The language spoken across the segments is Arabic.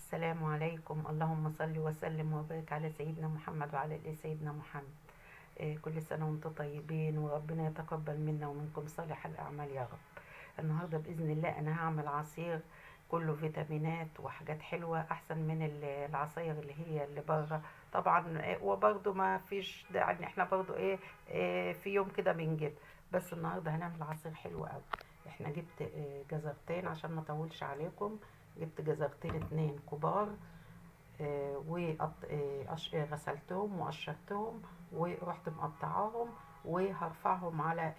السلام عليكم. اللهم صل وسلم وبارك على سيدنا محمد وعلى آل سيدنا محمد. كل سنة وانتم طيبين، وربنا يتقبل منا ومنكم صالح الأعمال يا رب. النهاردة بإذن الله أنا هعمل عصير كله فيتامينات وحاجات حلوة، أحسن من العصاير اللي هي اللي بره طبعا. وبرضه ما فيش داعي إن احنا برضه في يوم كده بنجيب. بس النهاردة هنعمل عصير حلو قوي. احنا جبت جزرتين عشان ما اطولش عليكم. جبت جزرتين 2 كبار، وغسلتهم وقشرتهم ورحت مقطعاهم وهرفعهم على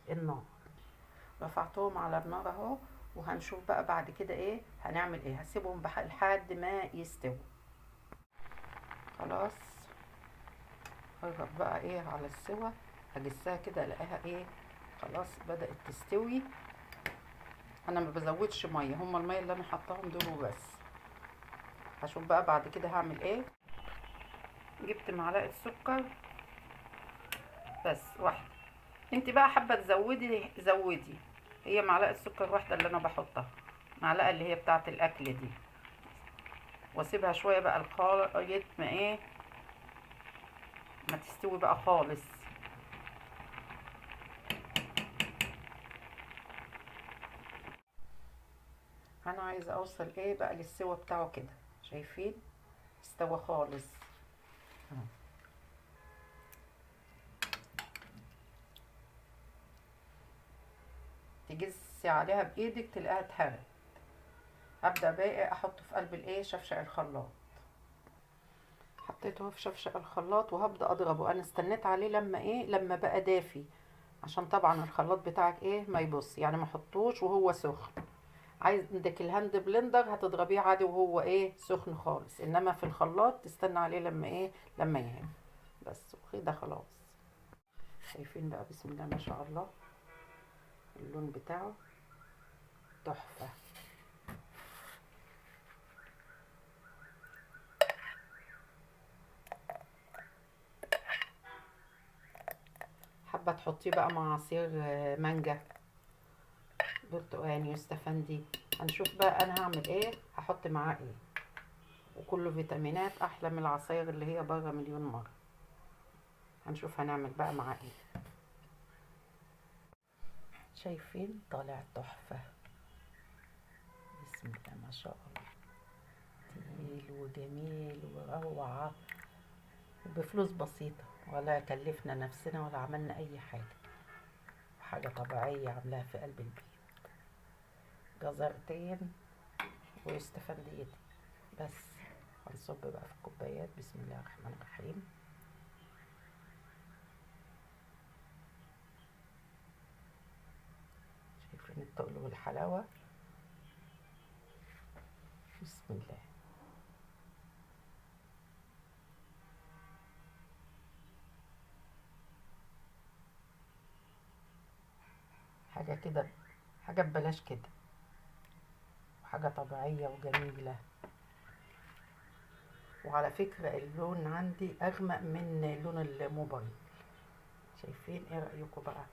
النار. رفعتهم على النار اهو، وهنشوف بقى بعد كده هنعمل هسيبهم لحد ما يستووا. خلاص قرب بقى على السوا. هجسها كده الاقيها خلاص بدأت تستوي. انا ما بزودش ميه، هما الميه اللي انا حطاهم دول وبس. هشوف بقى بعد كده هعمل جبت معلقه سكر بس واحده. انت بقى حابه تزودي زودي. هي معلقه سكر واحده اللي انا بحطها، معلقه اللي هي بتاعه الاكل دي. واسيبها شويه بقى لغايه ما تستوي بقى خالص. انا عايزه اوصل بقى للسوا بتاعه كده. شايفين استوى خالص. تجسي عليها بايدك تلاقيها اتهرت. هبدا بقى احطه في قلب شفشق الخلاط. حطيته في شفشق الخلاط وهبدا اضربه. انا استنيت عليه لما بقى دافي، عشان طبعا الخلاط بتاعك ما يبص، يعني ما حطوش وهو سخن. عندك الهاند بلندر هتضربيه عادي وهو سخن خالص، انما في الخلاط تستنى عليه لما يهدى بس. وكده خلاص. شايفين بقى بسم الله ما شاء الله اللون بتاعه تحفه. حابه تحطيه بقى مع عصير مانجا، برتقاني، يستفندي. هنشوف بقى انا هعمل هحط معاه وكله فيتامينات، احلى من العصاير اللي هي بره مليون مره. هنشوف هنعمل بقى معاه شايفين طالع تحفه بسم الله ما شاء الله. تقيل وجميل وروعه، وبفلوس بسيطه، ولا كلفنا نفسنا ولا عملنا اي حاجه. حاجه طبيعيه عاملاها في قلب البيت. جزرتين واستفنديتي بس. هنصب بقى في الكوبايات بسم الله الرحمن الرحيم. شايفين التقل والحلاوه بسم الله. حاجه كده، حاجه ببلاش كده، وحاجه طبيعيه وجميله. وعلى فكره اللون عندي اغمق من لون الموبايل. شايفين ايه رايكم بقى؟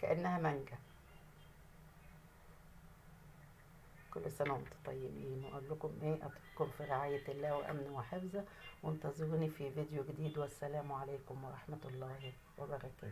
كانها مانجا. كل سنه وانتم طيبين، واقول لكم اترككم في رعايه الله وامنه وحفظه، وانتظروني في فيديو جديد. والسلام عليكم ورحمه الله وبركاته.